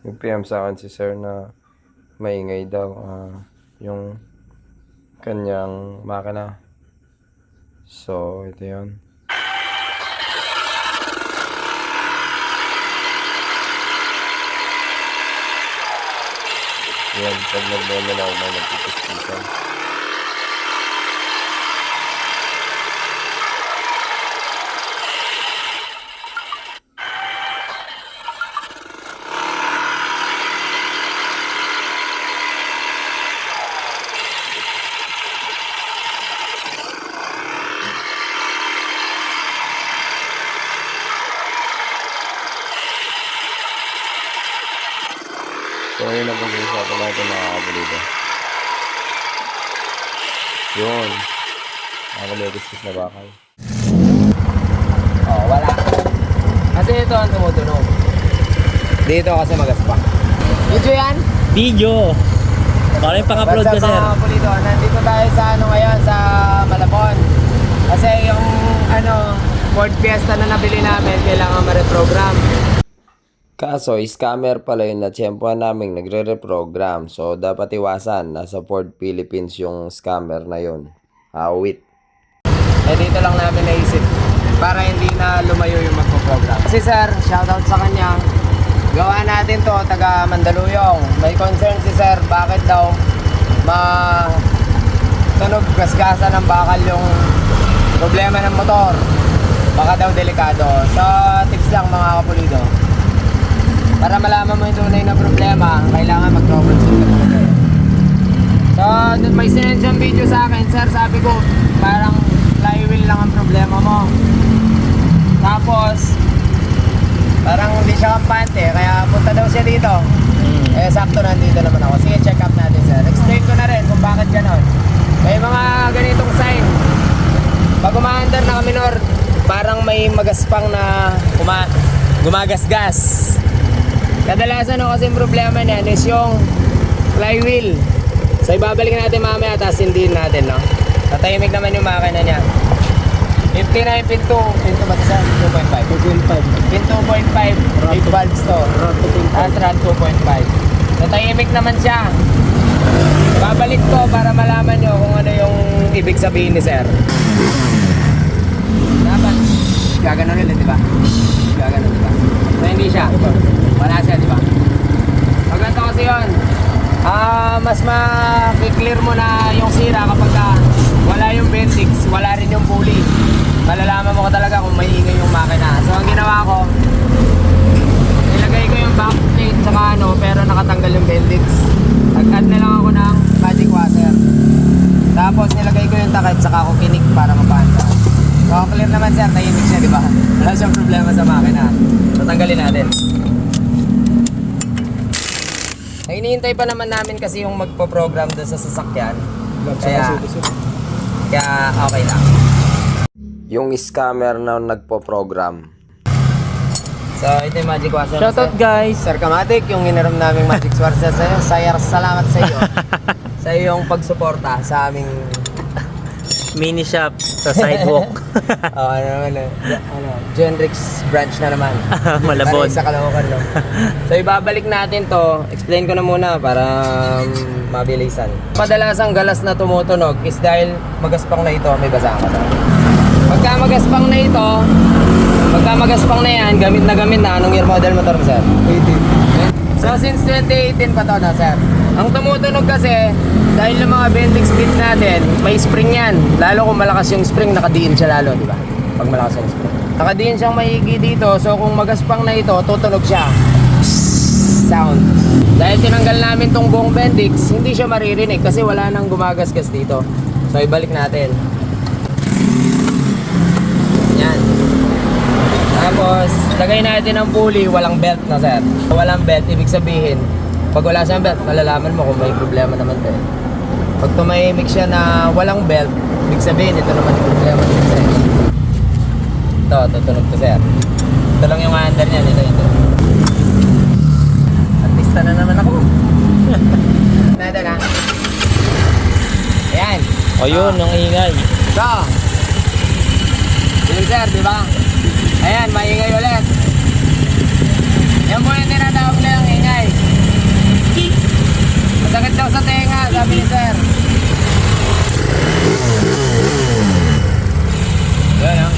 Nag-PM sa akin si sir na maingay daw yung kanyang makina. So, ito yun. Yan, pag nag-memo na ako, may nagpipispisan. So, yun ang pag-uusapan natin mga kabulido. Yun. Nakalitis na bakal. Oh, wala. Kasi ito ang tumutunog. Dito kasi magaspa. Video yan? Video. Baka yung pang-upload ka, sir. Mga kabulido, nandito tayo sa ngayon, sa Malabon. Kasi yung Ford Fiesta na nabili namin, kailangan ma-reprogram. Kaso, scammer pala yun na tiyempohan naming nagre-reprogram. So, dapat iwasan. Nasa Ford Philippines yung scammer na yun. Awit. Eh, dito lang namin naisip para hindi na lumayo yung magpo-program. Kasi sir, shoutout sa kanya. Gawa natin to, taga Mandaluyong. May concern si sir, bakit daw tunog gasgasan ng bakal yung problema ng motor. Baka daw delikado. So, tips lang mga kapulido. Para malaman mo yung tunay na problema, kailangan mag-troubleshoot ka talaga. So, may sinend siyang video sa akin, sir. Sabi ko, parang flywheel lang ang problema mo. Tapos, parang hindi siya kampante, kaya punta daw siya dito. Eh, sakto nandito naman ako. Sige, check up natin, sir. Explain ko na rin kung bakit ganon. May mga ganitong sign. Pag umaandar na minor, parang may magaspang na gumagasgas. Kadalasan kasi problema niyan is yung flywheel. So ibabalik natin mamaya, tapos hindi natin, no? Tatahimik naman yung makina niya. 59 pinto ba ito sa 2.5? 2.5. Pin 2.5. Big valves to. Tapos run 2.5. Tatahimik naman siya. Babalik ko para malaman nyo kung ano yung ibig sabihin ni sir. Dapat gaganon ulit, di ba? Gaganon, di ba? So hindi siya. Wala siya, di ba? Pag ganito kasi yun, mas ma-clear mo na yung sira kapag wala yung bendix, wala rin yung pulley. Malalaman mo talaga kung may ingay yung makina. So ang ginawa ko, nilagay ko yung backplate saka pero nakatanggal yung bendix. Nag-add na lang ako ng magic washer. Tapos nilagay ko yung takip saka ako kinik para mapanda. So clear naman sir, tahimik siya, di ba? Wala siyang problema sa makina. So tanggalin natin. Hinihintay pa naman namin kasi yung magpo-program doon sa sasakyan. Kaya okay lang. Yung scammer na nagpo-program. So ito yung magic washer. Shoutout, guys. Sir Kamatic, yung iniram naming magic washer sa'yo. Salamat sa iyo. Sa iyong pagsuporta sa aming Mini shop sa sidewalk. Genrix branch na naman. Malabon. Para sa Caloocan, no? So ibabalik natin to. Explain ko na muna para mabilisan. Madalasang galas na tumutunog is dahil magaspang na ito, may basa ka sa. Pagka magaspang na yan, gamit na. Anong year model motor mo, sir? 18. So since 2018 pa to na, sir. Ang tumutunog kasi, dahil ng mga bendix bit natin, may spring yan. Lalo kung malakas yung spring, nakadiin siya lalo, di ba? Pag malakas yung spring. Nakadiin siyang maigi dito, so kung magaspang na ito, tutunog siya. Sound. Dahil tinanggal namin tong buong bendix, hindi siya maririnig kasi wala nang gumagasgas dito. So ibalik natin. Yan. Tapos, lagay natin ang pulley, walang belt na, sir. Walang belt, ibig sabihin, pag wala siyang belt, malalaman mo kung may problema naman to. Pag tumahimik siya na walang belt, ibig sabihin, ito naman yung problema niya, sir. Ito, tutunog to, sir. Ito lang yung under niya, ito. Artista na naman ako. Nada na. Ayan. O yun, ang ingay. So, yun sir, di ba? Ayan, maingay ulit. Yan po yung tinatawag na yung ingay. ni sir. Yan ah.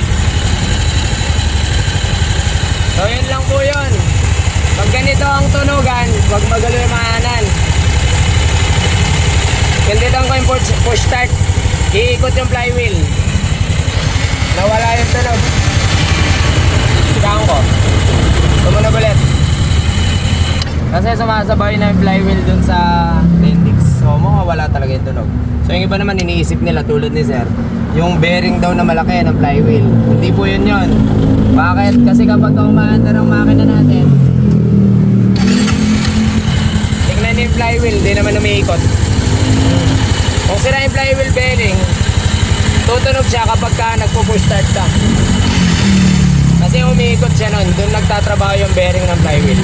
So yun lang po yun. Pag ganito ang tunugan, huwag magalo yung maanan. Pinditan ko yung push start. Iikot yung flywheel. Nawala yung tunog. Saan ko? Tumunog ulit. Kasi sumasabay na yung flywheel dun sa Bendix. So mawawala talaga yung tunog. So yung iba naman iniisip nila tulad ni sir, yung bearing daw na malaki ng flywheel. Hindi po yun yun. Bakit? Kasi kapag umaandar ang makina natin, tignan niyo yung flywheel, di naman umiikot. Kung sira yung flywheel bearing, tutunog siya kapag ka nagpo-push start ka. Kasi umiikot siya nun, doon nagtatrabaho yung bearing ng flywheel.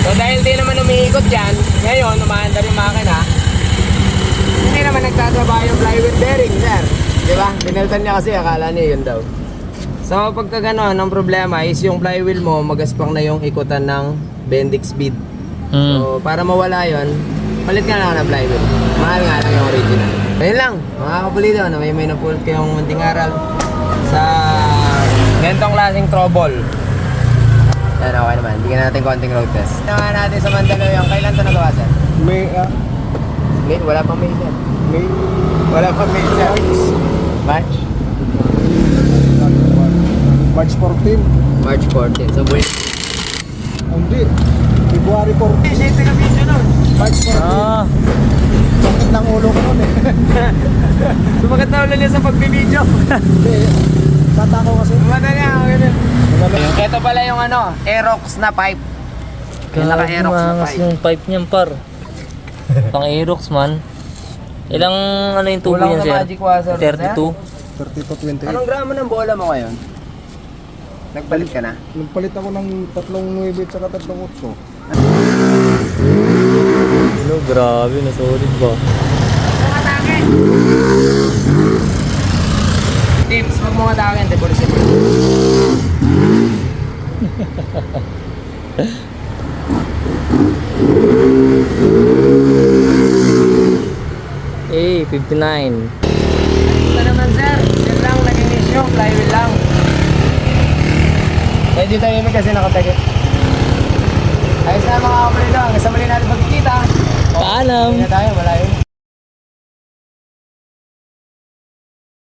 So dahil di naman umiikot yan, ngayon umaandar yung makina, hindi naman nagtatrabaho yung flywheel bearing, sir. Diba? Pinaltan niya kasi, akala niya yun daw. So pagka gano'n, ang problema is yung flywheel mo, magaspang na yung ikutan ng Bendix speed. So para mawala yon, palit ka na ng flywheel. Mahal nga lang yung original. Ayun lang, mga kapulido, na may napulot kayong munting aral sa ganitong klaseng trouble. Yan, okay naman. Bigyan natin konting road test. Ginawa natin sa Mandaluyong. Kailan ito nagawa, sir? May, wala pang May, sir. Wala pang May, sir. March? March 14. March 14. So, buwan. Hindi. February 14. Siya yung video nun. March 14. Ah, Sakit ng ulo ko nun eh. Sumagat na ulit niya sa pagbibideo. Hindi. Tata ko kasi. Sumata niya, ganun. Magaling. Ito pala yung ano, Aerox na pipe. Yung naka-Aerox na maangas pipe. yung pipe niyan par. Pang Aerox man. Ilang ano yung tubo Kulang niyan sa sir? Magic Washer, 32. 32-28. Anong gramo ng bola mo ngayon? Nagpalit ka na? Nagpalit ako ng 3.9 at saka 3.8. Ano, grabe, nasolid ba? Tips, huwag mo ngatakin, di police. Eh, 59. Ito naman sir, sir lang naging issue, flywheel lang. Medyo tahimik kasi nakatagit. Ayos na mga kapalito, hanggang sa muli natin pagkikita. Paalam. Hindi na tayo, malayo na.